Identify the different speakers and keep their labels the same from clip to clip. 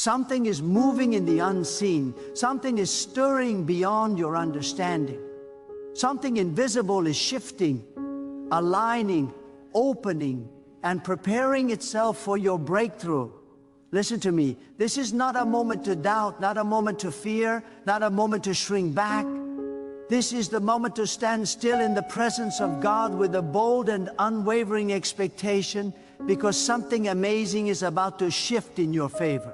Speaker 1: Something is moving in the unseen. Something is stirring beyond your understanding. Something invisible is shifting, aligning, opening, and preparing itself for your breakthrough. Listen to me. This is not a moment to doubt, not a moment to fear, not a moment to shrink back. This is the moment to stand still in the presence of God with a bold and unwavering expectation, because something amazing is about to shift in your favor.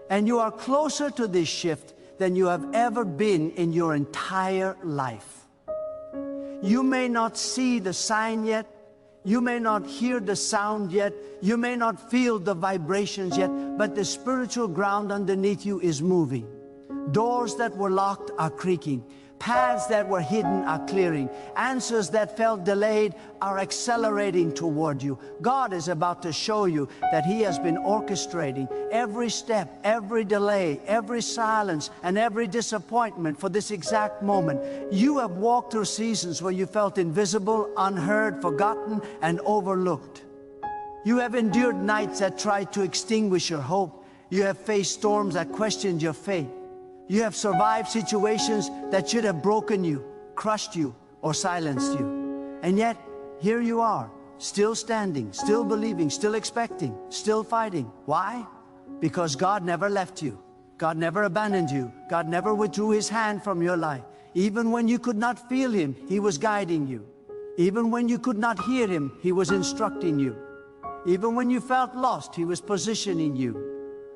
Speaker 1: And you are closer to this shift than you have ever been in your entire life. You may not see the sign yet. You may not hear the sound yet. You may not feel the vibrations yet, but the spiritual ground underneath you is moving. Doors that were locked are creaking. Paths that were hidden are clearing. Answers that felt delayed are accelerating toward you. God is about to show you that He has been orchestrating every step, every delay, every silence, and every disappointment for this exact moment. You have walked through seasons where you felt invisible, unheard, forgotten, and overlooked. You have endured nights that tried to extinguish your hope. You have faced storms that questioned your faith. You have survived situations that should have broken you, crushed you, or silenced you. And yet, here you are, still standing, still believing, still expecting, still fighting. Why? Because God never left you. God never abandoned you. God never withdrew His hand from your life. Even when you could not feel Him, He was guiding you. Even when you could not hear Him, He was instructing you. Even when you felt lost, He was positioning you.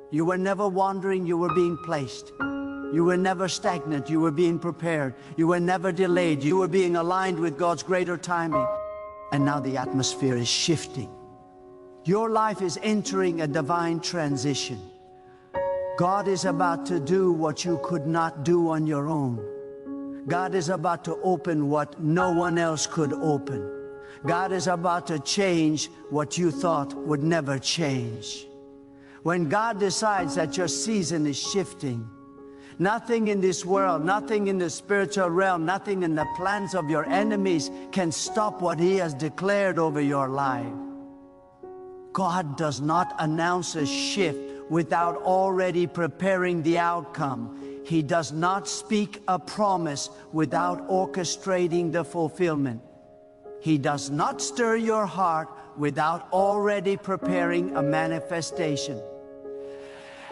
Speaker 1: You were never wandering, you were being placed. You were never stagnant, you were being prepared. You were never delayed, you were being aligned with God's greater timing. And now the atmosphere is shifting. Your life is entering a divine transition. God is about to do what you could not do on your own. God is about to open what no one else could open. God is about to change what you thought would never change. When God decides that your season is shifting, nothing in this world, nothing in the spiritual realm, nothing in the plans of your enemies can stop what He has declared over your life. God does not announce a shift without already preparing the outcome. He does not speak a promise without orchestrating the fulfillment. He does not stir your heart without already preparing a manifestation.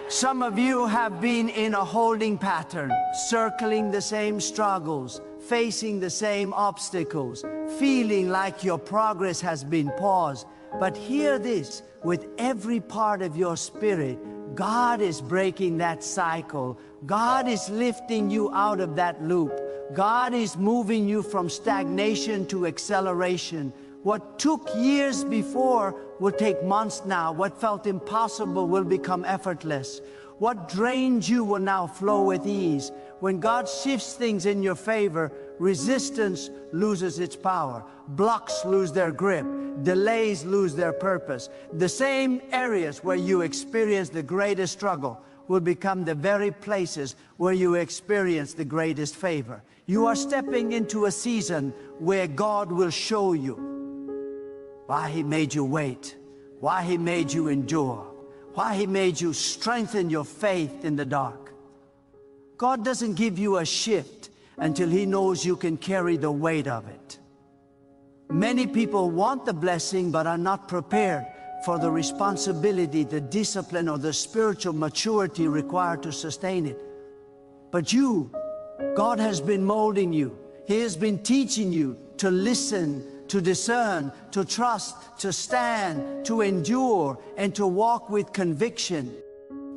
Speaker 1: Some of you have been in a holding pattern, circling the same struggles, facing the same obstacles, feeling like your progress has been paused. But hear this, with every part of your spirit, God is breaking that cycle. God is lifting you out of that loop. God is moving you from stagnation to acceleration. What took years before will take months now. What felt impossible will become effortless. What drained you will now flow with ease. When God shifts things in your favor, resistance loses its power. Blocks lose their grip. Delays lose their purpose. The same areas where you experience the greatest struggle will become the very places where you experience the greatest favor. You are stepping into a season where God will show you why He made you wait, why He made you endure, why He made you strengthen your faith in the dark. God doesn't give you a shift until He knows you can carry the weight of it. Many people want the blessing but are not prepared for the responsibility, the discipline, or the spiritual maturity required to sustain it. But you, God has been molding you. He has been teaching you to listen, to discern, to trust, to stand, to endure, and to walk with conviction.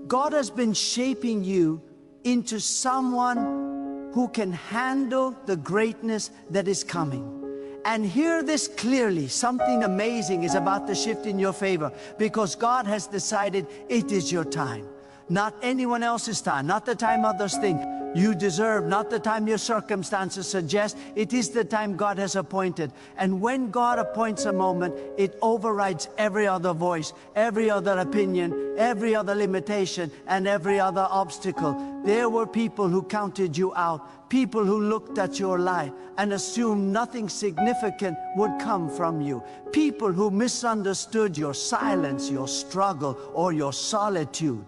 Speaker 1: God has been shaping you into someone who can handle the greatness that is coming. And hear this clearly, something amazing is about to shift in your favor, because God has decided it is your time. Not anyone else's time, not the time others think you deserve, not the time your circumstances suggest. It is the time God has appointed. And when God appoints a moment, it overrides every other voice, every other opinion, every other limitation, and every other obstacle. There were people who counted you out, people who looked at your life and assumed nothing significant would come from you, people who misunderstood your silence, your struggle, or your solitude.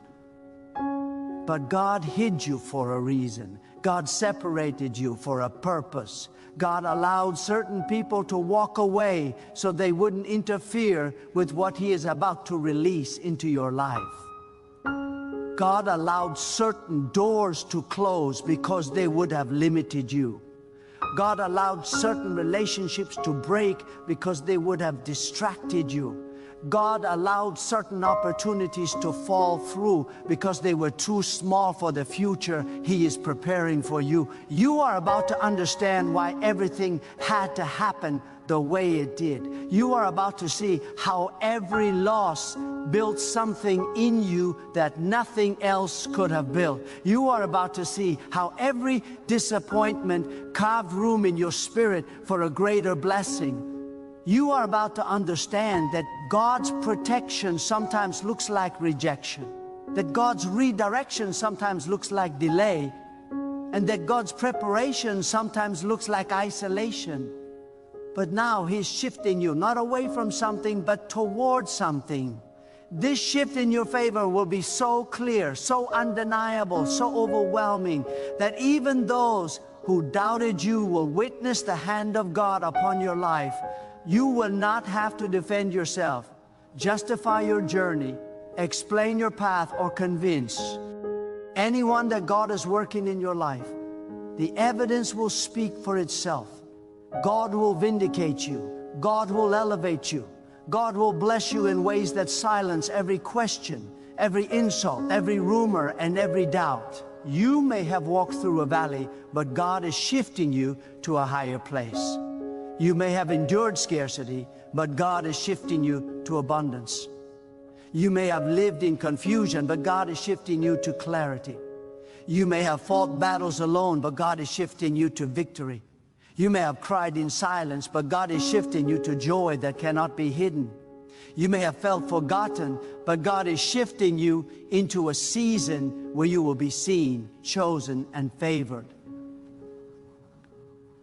Speaker 1: But God hid you for a reason. God separated you for a purpose. God allowed certain people to walk away so they wouldn't interfere with what He is about to release into your life. God allowed certain doors to close because they would have limited you. God allowed certain relationships to break because they would have distracted you. God allowed certain opportunities to fall through because they were too small for the future He is preparing for you. You are about to understand why everything had to happen the way it did. You are about to see how every loss built something in you that nothing else could have built. You are about to see how every disappointment carved room in your spirit for a greater blessing. You are about to understand that God's protection sometimes looks like rejection, that God's redirection sometimes looks like delay, and that God's preparation sometimes looks like isolation. But now He's shifting you, not away from something, but towards something. This shift in your favor will be so clear, so undeniable, so overwhelming, that even those who doubted you will witness the hand of God upon your life. You will not have to defend yourself, justify your journey, explain your path, or convince anyone that God is working in your life. The evidence will speak for itself. God will vindicate you. God will elevate you. God will bless you in ways that silence every question, every insult, every rumor, and every doubt. You may have walked through a valley, but God is shifting you to a higher place. You may have endured scarcity, but God is shifting you to abundance. You may have lived in confusion, but God is shifting you to clarity. You may have fought battles alone, but God is shifting you to victory. You may have cried in silence, but God is shifting you to joy that cannot be hidden. You may have felt forgotten, but God is shifting you into a season where you will be seen, chosen, and favored.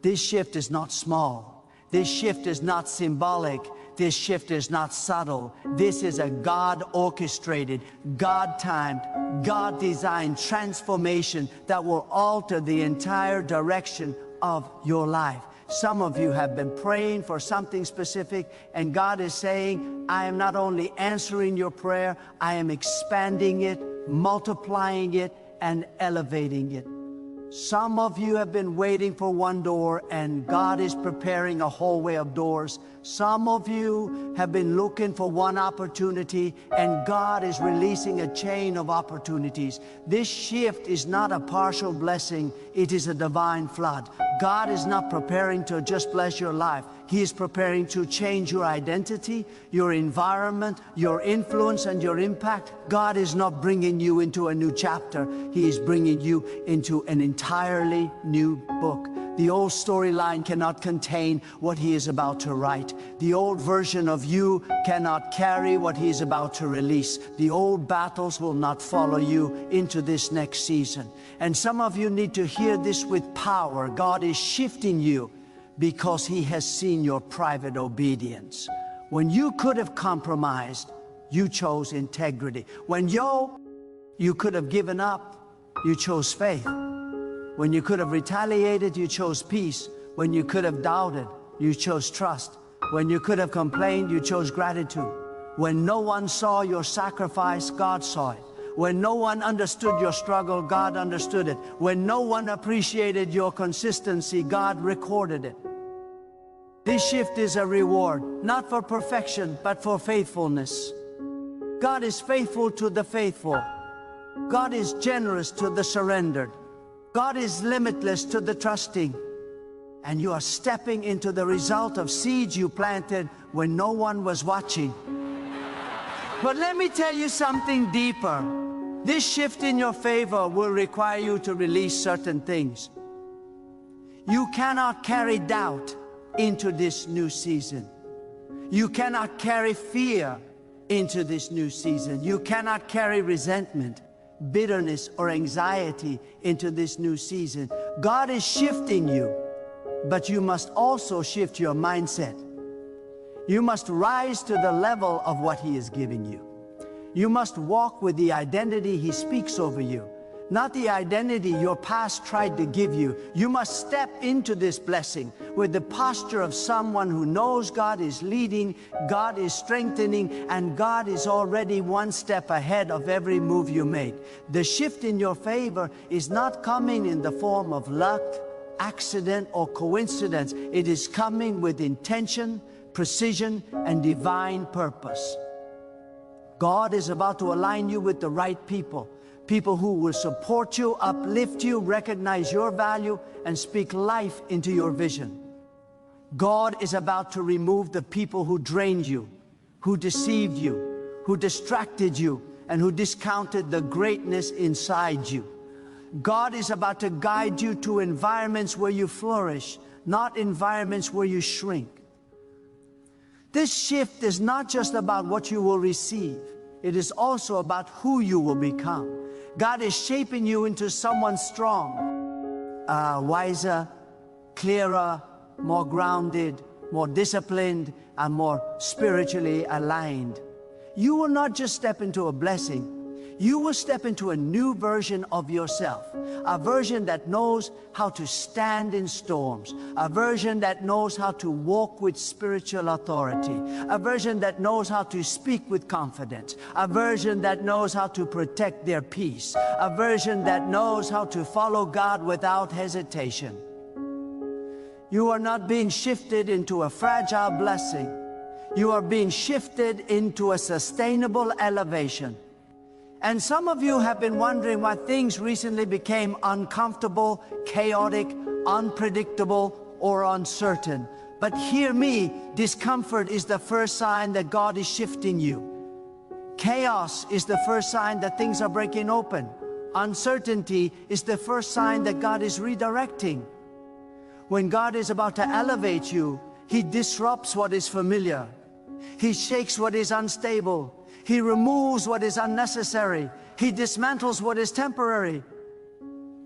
Speaker 1: This shift is not small. This shift is not symbolic. This shift is not subtle. This is a God-orchestrated, God-timed, God-designed transformation that will alter the entire direction of your life. Some of you have been praying for something specific, and God is saying, I am not only answering your prayer, I am expanding it, multiplying it, and elevating it. Some of you have been waiting for one door, and God is preparing a hallway of doors. Some of you have been looking for one opportunity, and God is releasing a chain of opportunities. This shift is not a partial blessing, it is a divine flood. God is not preparing to just bless your life. He is preparing to change your identity, your environment, your influence, and your impact. God is not bringing you into a new chapter. He is bringing you into an entirely new book. The old storyline cannot contain what He is about to write. The old version of you cannot carry what He is about to release. The old battles will not follow you into this next season. And some of you need to hear this with power. God is shifting you because He has seen your private obedience. When you could have compromised, you chose integrity. When you could have given up, you chose faith. When you could have retaliated, you chose peace. When you could have doubted, you chose trust. When you could have complained, you chose gratitude. When no one saw your sacrifice, God saw it. When no one understood your struggle, God understood it. When no one appreciated your consistency, God recorded it. This shift is a reward, not for perfection, but for faithfulness. God is faithful to the faithful. God is generous to the surrendered. God is limitless to the trusting. And you are stepping into the result of seeds you planted when no one was watching. But let me tell you something deeper. This shift in your favor will require you to release certain things. You cannot carry doubt into this new season. You cannot carry fear into this new season. You cannot carry resentment, bitterness, or anxiety into this new season. God is shifting you, but you must also shift your mindset. You must rise to the level of what He is giving you. You must walk with the identity He speaks over you. not the identity your past tried to give you. You must step into this blessing with the posture of someone who knows God is leading, God is strengthening, and God is already one step ahead of every move you make. The shift in your favor is not coming in the form of luck, accident, or coincidence. It is coming with intention, precision, and divine purpose. God is about to align you with the right people. People who will support you, uplift you, recognize your value, and speak life into your vision. God is about to remove the people who drained you, who deceived you, who distracted you, and who discounted the greatness inside you. God is about to guide you to environments where you flourish, not environments where you shrink. This shift is not just about what you will receive. It is also about who you will become. God is shaping you into someone strong, wiser, clearer, more grounded, more disciplined, and more spiritually aligned. You will not just step into a blessing. You will step into a new version of yourself, a version that knows how to stand in storms, a version that knows how to walk with spiritual authority, a version that knows how to speak with confidence, a version that knows how to protect their peace, a version that knows how to follow God without hesitation. You are not being shifted into a fragile blessing. You are being shifted into a sustainable elevation. And some of you have been wondering why things recently became uncomfortable, chaotic, unpredictable, or uncertain. But hear me, discomfort is the first sign that God is shifting you. Chaos is the first sign that things are breaking open. Uncertainty is the first sign that God is redirecting. When God is about to elevate you, He disrupts what is familiar. He shakes what is unstable. He removes what is unnecessary. He dismantles what is temporary.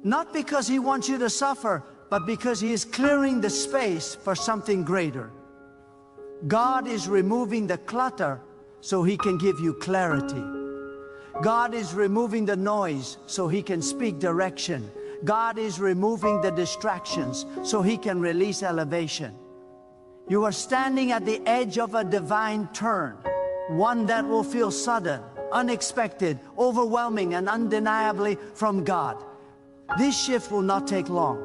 Speaker 1: Not because He wants you to suffer, but because He is clearing the space for something greater. God is removing the clutter so He can give you clarity. God is removing the noise so He can speak direction. God is removing the distractions so He can release elevation. You are standing at the edge of a divine turn. One that will feel sudden, unexpected, overwhelming, and undeniably from God. This shift will not take long.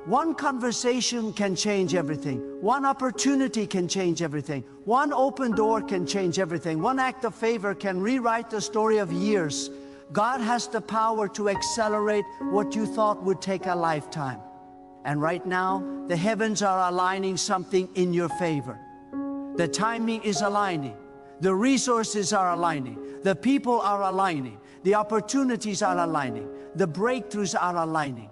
Speaker 1: One conversation can change everything. One opportunity can change everything. One open door can change everything. One act of favor can rewrite the story of years. God has the power to accelerate what you thought would take a lifetime. And right now, the heavens are aligning something in your favor. The timing is aligning. The resources are aligning. The people are aligning. The opportunities are aligning. The breakthroughs are aligning.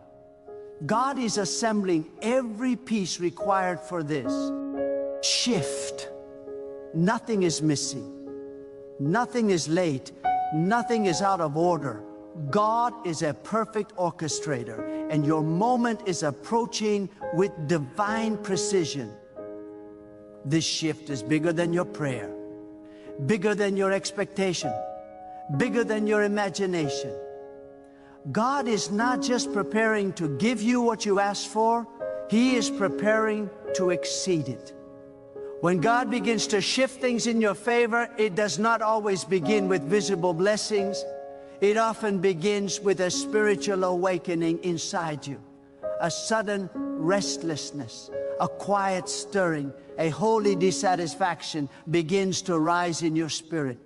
Speaker 1: God is assembling every piece required for this shift. Nothing is missing. Nothing is late. Nothing is out of order. God is a perfect orchestrator, and your moment is approaching with divine precision. This shift is bigger than your prayer, bigger than your expectation, bigger than your imagination. God is not just preparing to give you what you asked for, He is preparing to exceed it. When God begins to shift things in your favor, it does not always begin with visible blessings. It often begins with a spiritual awakening inside you, a sudden restlessness, a quiet stirring, a holy dissatisfaction begins to rise in your spirit.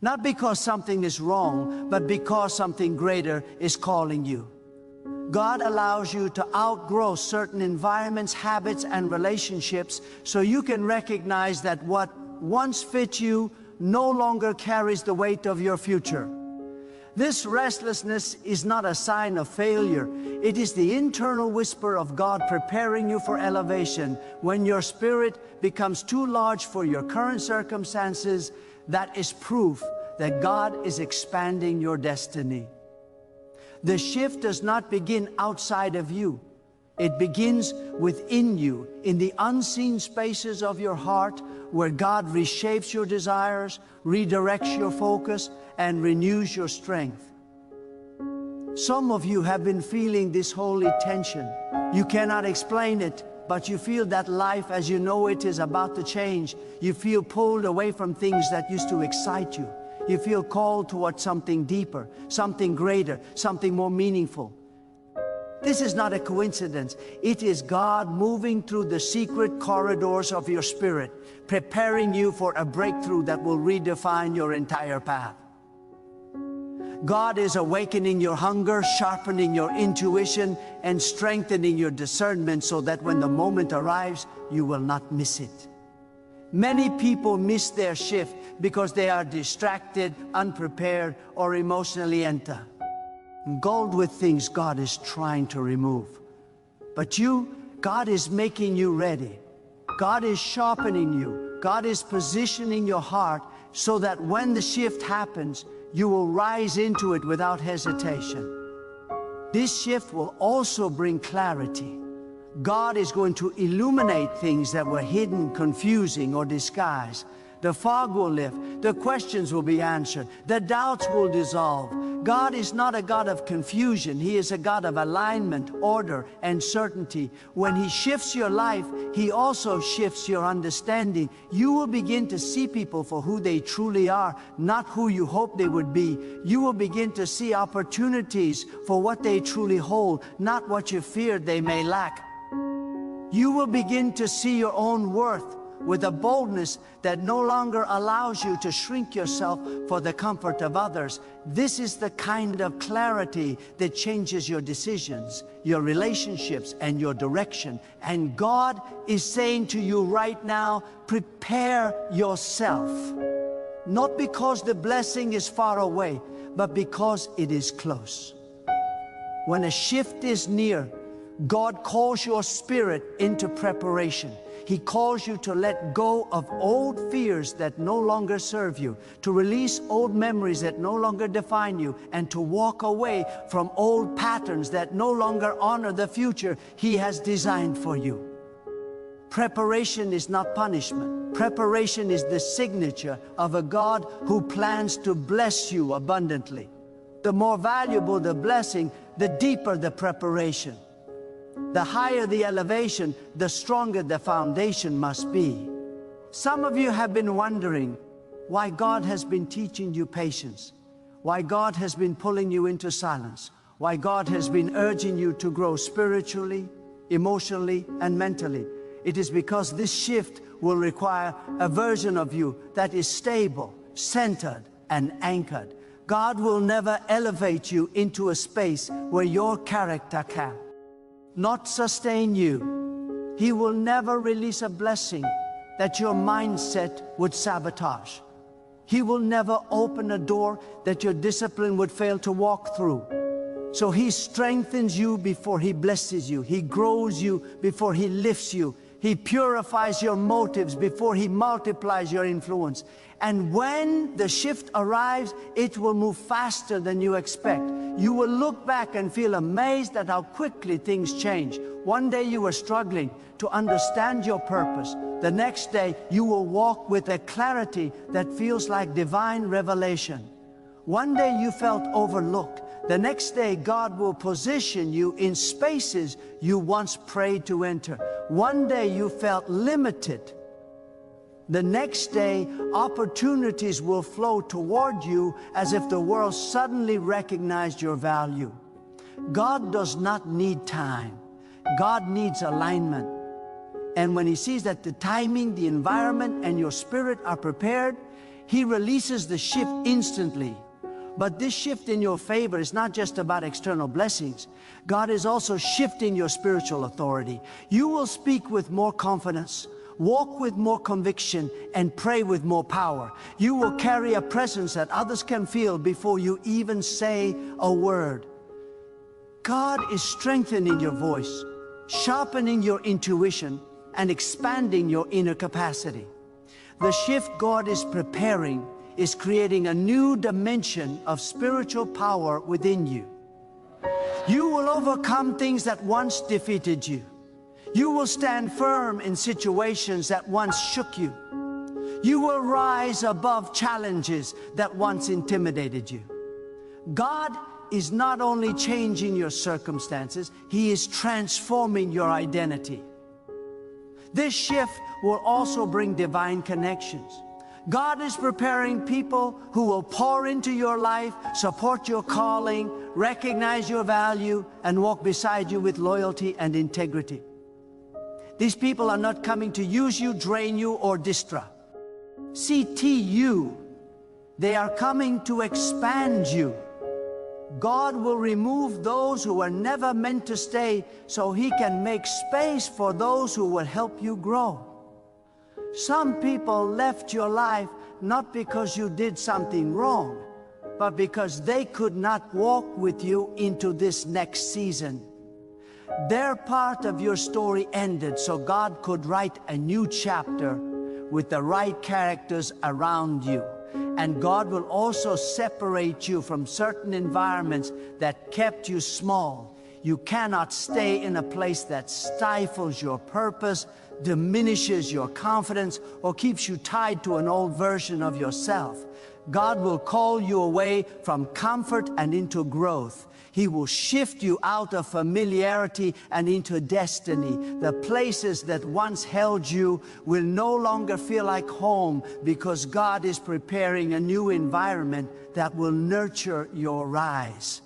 Speaker 1: Not because something is wrong, but because something greater is calling you. God allows you to outgrow certain environments, habits, and relationships so you can recognize that what once fit you no longer carries the weight of your future. This restlessness is not a sign of failure. It is the internal whisper of God preparing you for elevation. When your spirit becomes too large for your current circumstances, that is proof that God is expanding your destiny. The shift does not begin outside of you. It begins within you, in the unseen spaces of your heart, where God reshapes your desires, redirects your focus, and renews your strength. Some of you have been feeling this holy tension. You cannot explain it, but you feel that life as you know it is about to change. You feel pulled away from things that used to excite you. You feel called towards something deeper, something greater, something more meaningful. This is not a coincidence. It is God moving through the secret corridors of your spirit, preparing you for a breakthrough that will redefine your entire path. God is awakening your hunger, sharpening your intuition, and strengthening your discernment so that when the moment arrives, you will not miss it. Many people miss their shift because they are distracted, unprepared, or emotionally engulfed with things God is trying to remove. But God is making you ready. God is sharpening you. God is positioning your heart so that when the shift happens, you will rise into it without hesitation. This shift will also bring clarity. God is going to illuminate things that were hidden, confusing, or disguised. The fog will lift, the questions will be answered, the doubts will dissolve. God is not a God of confusion. He is a God of alignment, order, and certainty. When He shifts your life, He also shifts your understanding. You will begin to see people for who they truly are, not who you hoped they would be. You will begin to see opportunities for what they truly hold, not what you feared they may lack. You will begin to see your own worth with a boldness that no longer allows you to shrink yourself for the comfort of others. This is the kind of clarity that changes your decisions, your relationships, and your direction. And God is saying to you right now, prepare yourself. Not because the blessing is far away, but because it is close. When a shift is near, God calls your spirit into preparation. He calls you to let go of old fears that no longer serve you, to release old memories that no longer define you, and to walk away from old patterns that no longer honor the future He has designed for you. Preparation is not punishment. Preparation is the signature of a God who plans to bless you abundantly. The more valuable the blessing, the deeper the preparation. The higher the elevation, the stronger the foundation must be. Some of you have been wondering why God has been teaching you patience, why God has been pulling you into silence, why God has been urging you to grow spiritually, emotionally, and mentally. It is because this shift will require a version of you that is stable, centered, and anchored. God will never elevate you into a space where your character can not sustain you. He will never release a blessing that your mindset would sabotage. He will never open a door that your discipline would fail to walk through. So He strengthens you before He blesses you. He grows you before He lifts you. He purifies your motives before He multiplies your influence. And when the shift arrives, it will move faster than you expect. You will look back and feel amazed at how quickly things change. One day you were struggling to understand your purpose. The next day you will walk with a clarity that feels like divine revelation. One day you felt overlooked. The next day God will position you in spaces you once prayed to enter. One day you felt limited. The next day, opportunities will flow toward you as if the world suddenly recognized your value. God does not need time. God needs alignment. And when He sees that the timing, the environment, and your spirit are prepared, He releases the shift instantly. But this shift in your favor is not just about external blessings. God is also shifting your spiritual authority. You will speak with more confidence, walk with more conviction, and pray with more power. You will carry a presence that others can feel before you even say a word. God is strengthening your voice, sharpening your intuition, and expanding your inner capacity. The shift God is preparing is creating a new dimension of spiritual power within you. You will overcome things that once defeated you. You will stand firm in situations that once shook you. You will rise above challenges that once intimidated you. God is not only changing your circumstances, He is transforming your identity. This shift will also bring divine connections. God is preparing people who will pour into your life, support your calling, recognize your value, and walk beside you with loyalty and integrity. These people are not coming to use you, drain you, or distract. CTU. They are coming to expand you. God will remove those who were never meant to stay so He can make space for those who will help you grow. Some people left your life not because you did something wrong, but because they could not walk with you into this next season. Their part of your story ended so God could write a new chapter with the right characters around you. And God will also separate you from certain environments that kept you small. You cannot stay in a place that stifles your purpose, diminishes your confidence, or keeps you tied to an old version of yourself. God will call you away from comfort and into growth. He will shift you out of familiarity and into destiny. The places that once held you will no longer feel like home because God is preparing a new environment that will nurture your rise.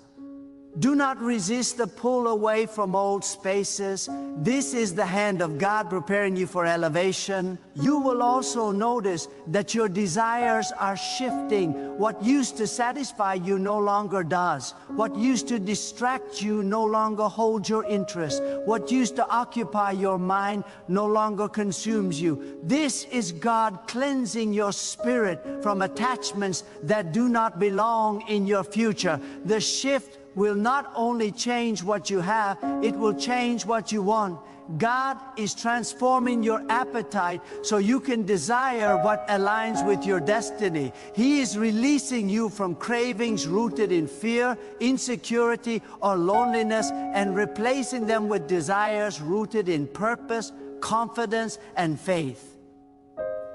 Speaker 1: Do not resist the pull away from old spaces. This is the hand of God preparing you for elevation. You will also notice that your desires are shifting. What used to satisfy you no longer does. What used to distract you no longer holds your interest. What used to occupy your mind no longer consumes you. This is God cleansing your spirit from attachments that do not belong in your future. The shift will not only change what you have, it will change what you want. God is transforming your appetite so you can desire what aligns with your destiny. He is releasing you from cravings rooted in fear, insecurity, or loneliness and replacing them with desires rooted in purpose, confidence, and faith.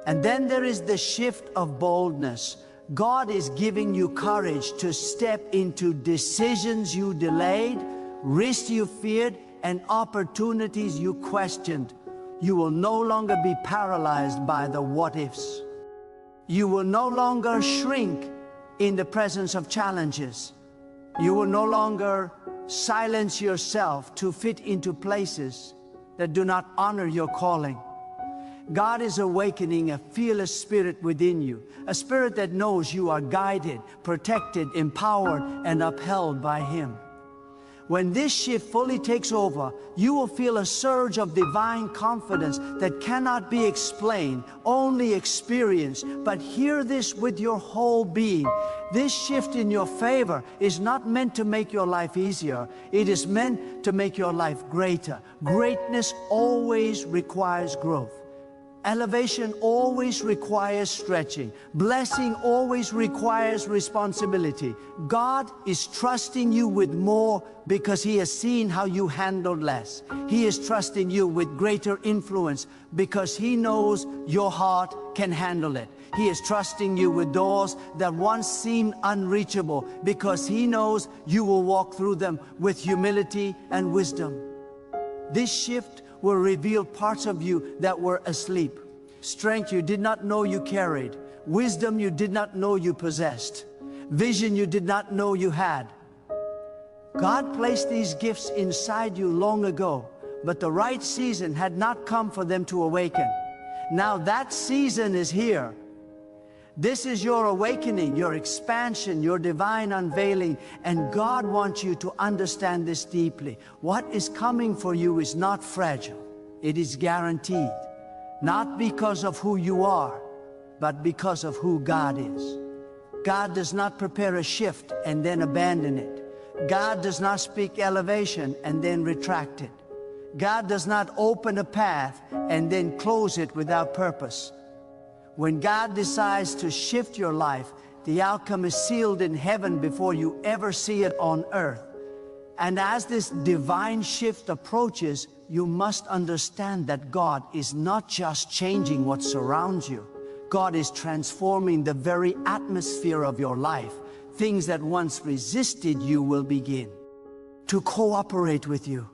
Speaker 1: And then there is the shift of boldness. God is giving you courage to step into decisions you delayed, risks you feared, and opportunities you questioned. You will no longer be paralyzed by the what-ifs. You will no longer shrink in the presence of challenges. You will no longer silence yourself to fit into places that do not honor your calling. God is awakening a fearless spirit within you, a spirit that knows you are guided, protected, empowered, and upheld by Him. When this shift fully takes over, you will feel a surge of divine confidence that cannot be explained, only experienced. But hear this with your whole being. This shift in your favor is not meant to make your life easier. It is meant to make your life greater. Greatness always requires growth. Elevation always requires stretching. Blessing always requires responsibility. God is trusting you with more because He has seen how you handled less. He is trusting you with greater influence because He knows your heart can handle it. He is trusting you with doors that once seemed unreachable because He knows you will walk through them with humility and wisdom. This shift will reveal parts of you that were asleep. Strength you did not know you carried. Wisdom you did not know you possessed. Vision you did not know you had. God placed these gifts inside you long ago, but the right season had not come for them to awaken. Now that season is here. This is your awakening, your expansion, your divine unveiling, and God wants you to understand this deeply. What is coming for you is not fragile. It is guaranteed, not because of who you are, but because of who God is. God does not prepare a shift and then abandon it. God does not speak elevation and then retract it. God does not open a path and then close it without purpose. When God decides to shift your life, the outcome is sealed in heaven before you ever see it on earth. And as this divine shift approaches, you must understand that God is not just changing what surrounds you. God is transforming the very atmosphere of your life. Things that once resisted you will begin to cooperate with you.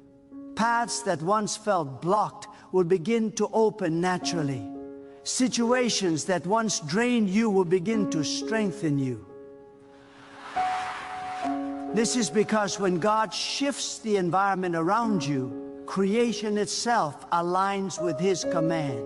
Speaker 1: Paths that once felt blocked will begin to open naturally. Situations that once drained you will begin to strengthen you. This is because when God shifts the environment around you, creation itself aligns with His command.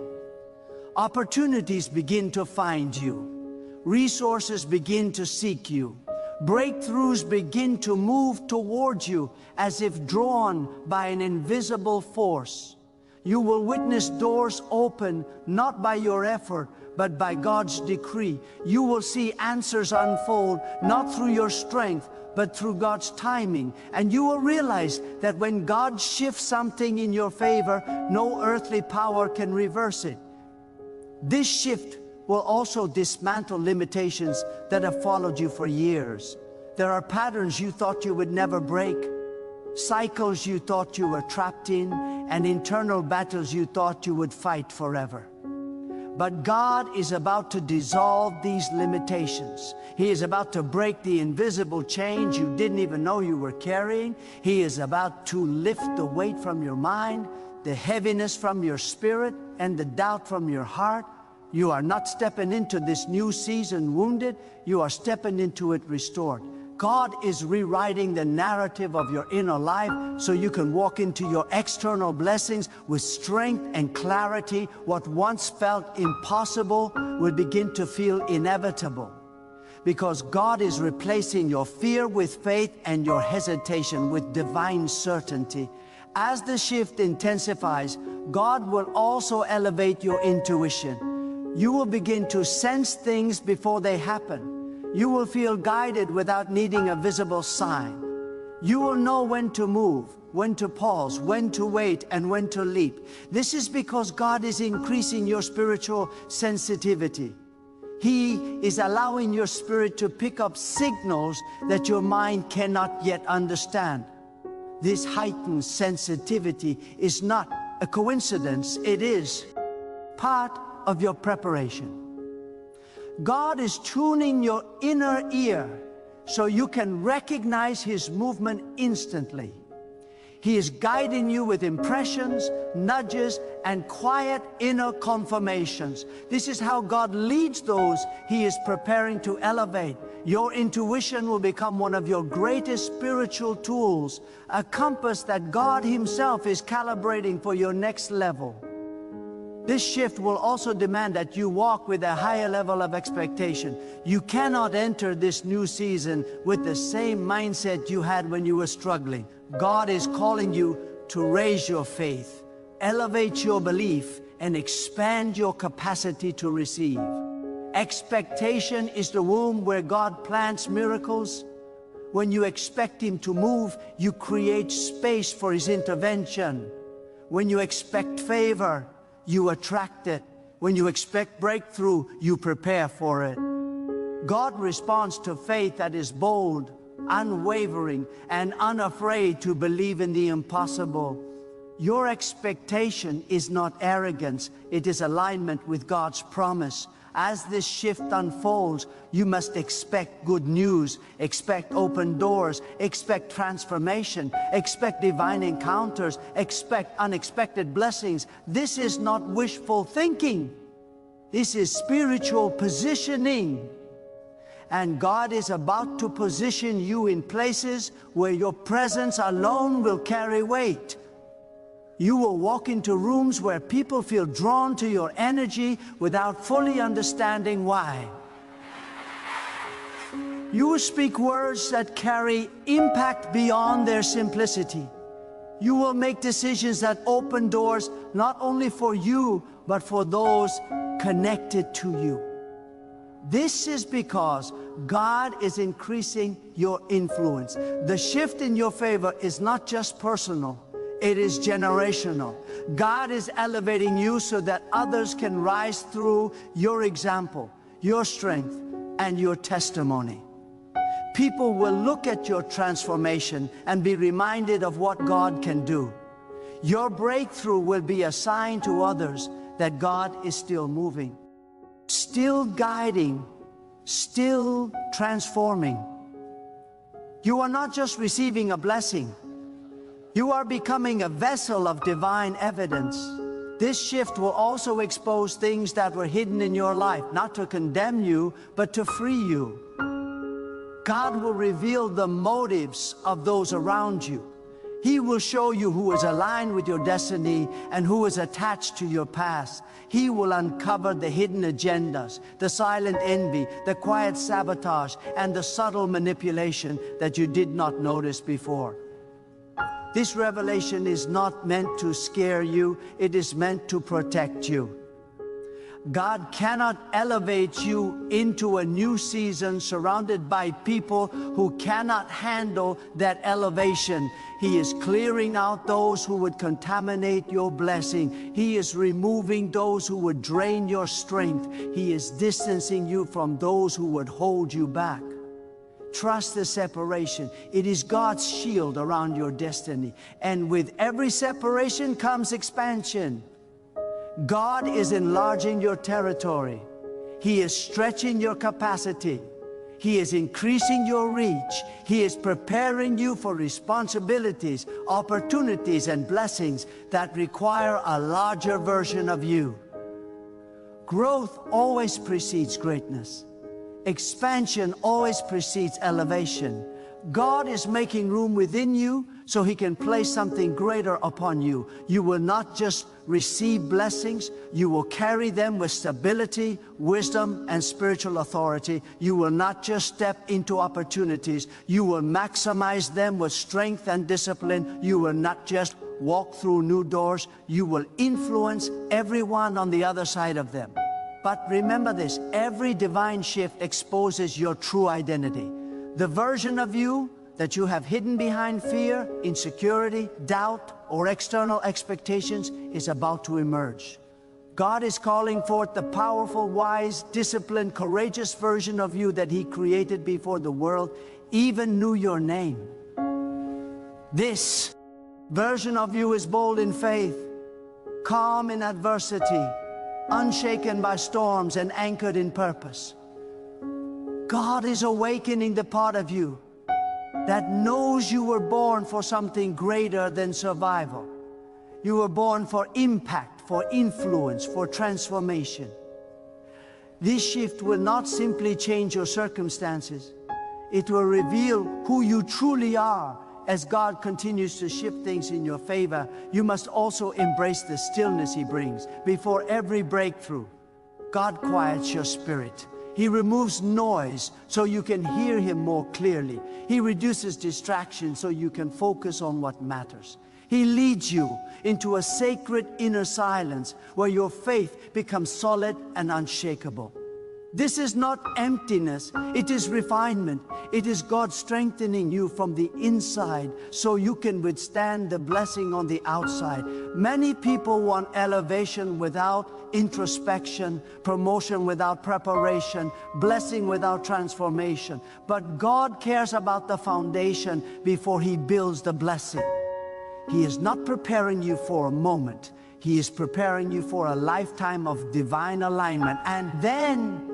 Speaker 1: Opportunities begin to find you. Resources begin to seek you. Breakthroughs begin to move towards you as if drawn by an invisible force. You will witness doors open not by your effort, but by God's decree. You will see answers unfold not through your strength, but through God's timing. And you will realize that when God shifts something in your favor, no earthly power can reverse it. This shift will also dismantle limitations that have followed you for years. There are patterns you thought you would never break, cycles you thought you were trapped in, and internal battles you thought you would fight forever. But God is about to dissolve these limitations. He is about to break the invisible chains you didn't even know you were carrying. He is about to lift the weight from your mind, the heaviness from your spirit, and the doubt from your heart. You are not stepping into this new season wounded. You are stepping into it restored. God is rewriting the narrative of your inner life so you can walk into your external blessings with strength and clarity. What once felt impossible will begin to feel inevitable, because God is replacing your fear with faith and your hesitation with divine certainty. As the shift intensifies, God will also elevate your intuition. You will begin to sense things before they happen. You will feel guided without needing a visible sign. You will know when to move, when to pause, when to wait, and when to leap. This is because God is increasing your spiritual sensitivity. He is allowing your spirit to pick up signals that your mind cannot yet understand. This heightened sensitivity is not a coincidence. It is part of your preparation. God is tuning your inner ear so you can recognize His movement instantly. He is guiding you with impressions, nudges, and quiet inner confirmations. This is how God leads those He is preparing to elevate. Your intuition will become one of your greatest spiritual tools, a compass that God Himself is calibrating for your next level. This shift will also demand that you walk with a higher level of expectation. You cannot enter this new season with the same mindset you had when you were struggling. God is calling you to raise your faith, elevate your belief, and expand your capacity to receive. Expectation is the womb where God plants miracles. When you expect Him to move, you create space for His intervention. When you expect favor, you attract it. When you expect breakthrough, you prepare for it. God responds to faith that is bold, unwavering, and unafraid to believe in the impossible. Your expectation is not arrogance, it is alignment with God's promise. As this shift unfolds, you must expect good news, expect open doors, expect transformation, expect divine encounters, expect unexpected blessings. This is not wishful thinking. This is spiritual positioning. And God is about to position you in places where your presence alone will carry weight. You will walk into rooms where people feel drawn to your energy without fully understanding why. You will speak words that carry impact beyond their simplicity. You will make decisions that open doors not only for you, but for those connected to you. This is because God is increasing your influence. The shift in your favor is not just personal. It is generational. God is elevating you so that others can rise through your example, your strength, and your testimony. People will look at your transformation and be reminded of what God can do. Your breakthrough will be a sign to others that God is still moving, still guiding, still transforming. You are not just receiving a blessing. You are becoming a vessel of divine evidence. This shift will also expose things that were hidden in your life, not to condemn you, but to free you. God will reveal the motives of those around you. He will show you who is aligned with your destiny and who is attached to your past. He will uncover the hidden agendas, the silent envy, the quiet sabotage, and the subtle manipulation that you did not notice before. This revelation is not meant to scare you, it is meant to protect you. God cannot elevate you into a new season surrounded by people who cannot handle that elevation. He is clearing out those who would contaminate your blessing. He is removing those who would drain your strength. He is distancing you from those who would hold you back. Trust the separation. It is God's shield around your destiny. And with every separation comes expansion. God is enlarging your territory. He is stretching your capacity. He is increasing your reach. He is preparing you for responsibilities, opportunities, and blessings that require a larger version of you. Growth always precedes greatness. Expansion always precedes elevation. God is making room within you so He can place something greater upon you. You will not just receive blessings, you will carry them with stability, wisdom, and spiritual authority. You will not just step into opportunities, you will maximize them with strength and discipline. You will not just walk through new doors, you will influence everyone on the other side of them. But remember this, every divine shift exposes your true identity. The version of you that you have hidden behind fear, insecurity, doubt, or external expectations is about to emerge. God is calling forth the powerful, wise, disciplined, courageous version of you that He created before the world even knew your name. This version of you is bold in faith, calm in adversity, unshaken by storms, and anchored in purpose. God is awakening the part of you that knows you were born for something greater than survival. You were born for impact, for influence, for transformation. This shift will not simply change your circumstances. It will reveal who you truly are. As God continues to shift things in your favor, you must also embrace the stillness He brings. Before every breakthrough, God quiets your spirit. He removes noise so you can hear Him more clearly. He reduces distractions so you can focus on what matters. He leads you into a sacred inner silence where your faith becomes solid and unshakable. This is not emptiness, it is refinement. It is God strengthening you from the inside so you can withstand the blessing on the outside. Many people want elevation without introspection, promotion without preparation, blessing without transformation. But God cares about the foundation before He builds the blessing. He is not preparing you for a moment. He is preparing you for a lifetime of divine alignment. And then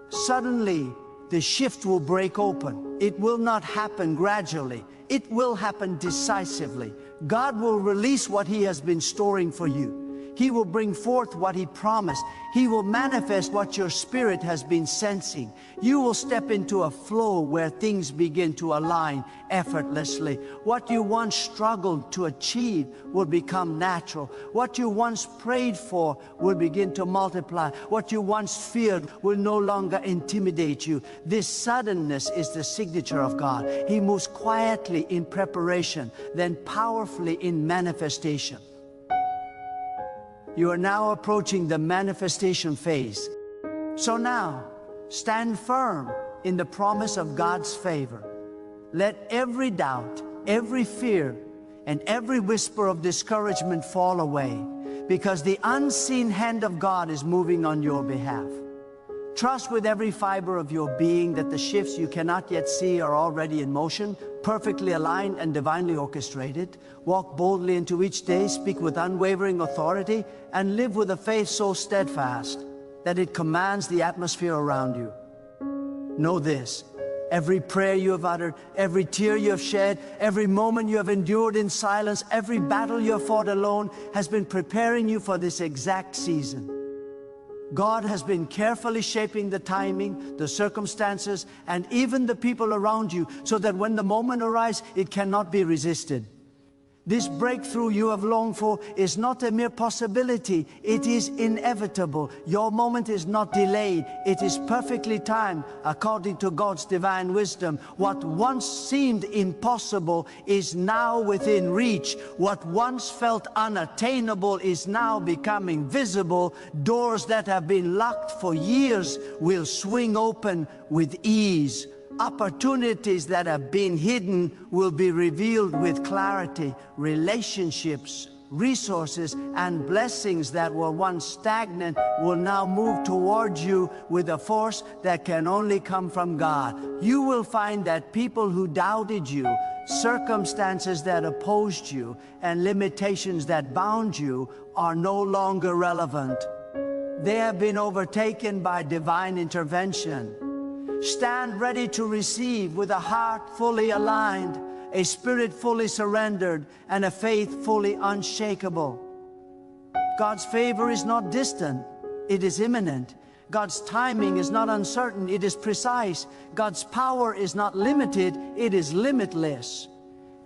Speaker 1: suddenly, the shift will break open. It will not happen gradually. It will happen decisively. God will release what He has been storing for you. He will bring forth what He promised. He will manifest what your spirit has been sensing. You will step into a flow where things begin to align effortlessly. What you once struggled to achieve will become natural. What you once prayed for will begin to multiply. What you once feared will no longer intimidate you. This suddenness is the signature of God. He moves quietly in preparation, then powerfully in manifestation. You are now approaching the manifestation phase. So now, stand firm in the promise of God's favor. Let every doubt, every fear, and every whisper of discouragement fall away, because the unseen hand of God is moving on your behalf. Trust with every fiber of your being that the shifts you cannot yet see are already in motion, perfectly aligned and divinely orchestrated. Walk boldly into each day, speak with unwavering authority, and live with a faith so steadfast that it commands the atmosphere around you. Know this, Every prayer you have uttered, every tear you have shed, every moment you have endured in silence, every battle you have fought alone has been preparing you for this exact season. God has been carefully shaping the timing, the circumstances, and even the people around you so that when the moment arrives, it cannot be resisted. This breakthrough you have longed for is not a mere possibility, it is inevitable. Your moment is not delayed, it is perfectly timed according to God's divine wisdom. What once seemed impossible is now within reach. What once felt unattainable is now becoming visible. Doors that have been locked for years will swing open with ease. Opportunities that have been hidden will be revealed with clarity. Relationships, resources, and blessings that were once stagnant will now move towards you with a force that can only come from God. You will find that people who doubted you, circumstances that opposed you, and limitations that bound you are no longer relevant. They have been overtaken by divine intervention. Stand ready to receive with a heart fully aligned, a spirit fully surrendered, and a faith fully unshakable. God's favor is not distant, it is imminent. God's timing is not uncertain, it is precise. God's power is not limited, it is limitless.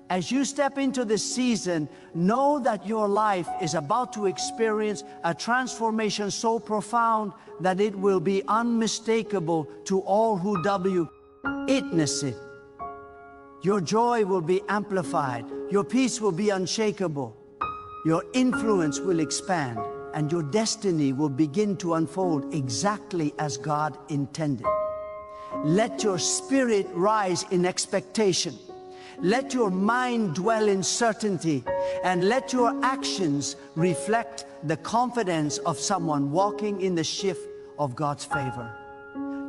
Speaker 1: As you step into this season, know that your life is about to experience a transformation so profound that it will be unmistakable to all who witness it. Your joy will be amplified, your peace will be unshakable, your influence will expand, and your destiny will begin to unfold exactly as God intended. Let your spirit rise in expectation. Let your mind dwell in certainty, and let your actions reflect the confidence of someone walking in the shift of God's favor.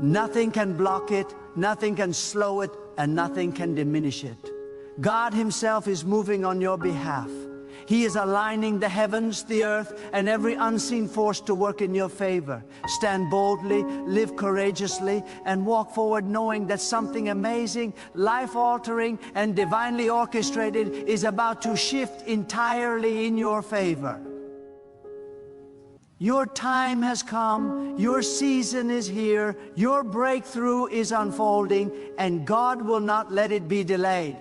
Speaker 1: Nothing can block it, nothing can slow it, and nothing can diminish it. God Himself is moving on your behalf. He is aligning the heavens, the earth, and every unseen force to work in your favor. Stand boldly, live courageously, and walk forward knowing that something amazing, life-altering, and divinely orchestrated is about to shift entirely in your favor. Your time has come, your season is here, your breakthrough is unfolding, and God will not let it be delayed.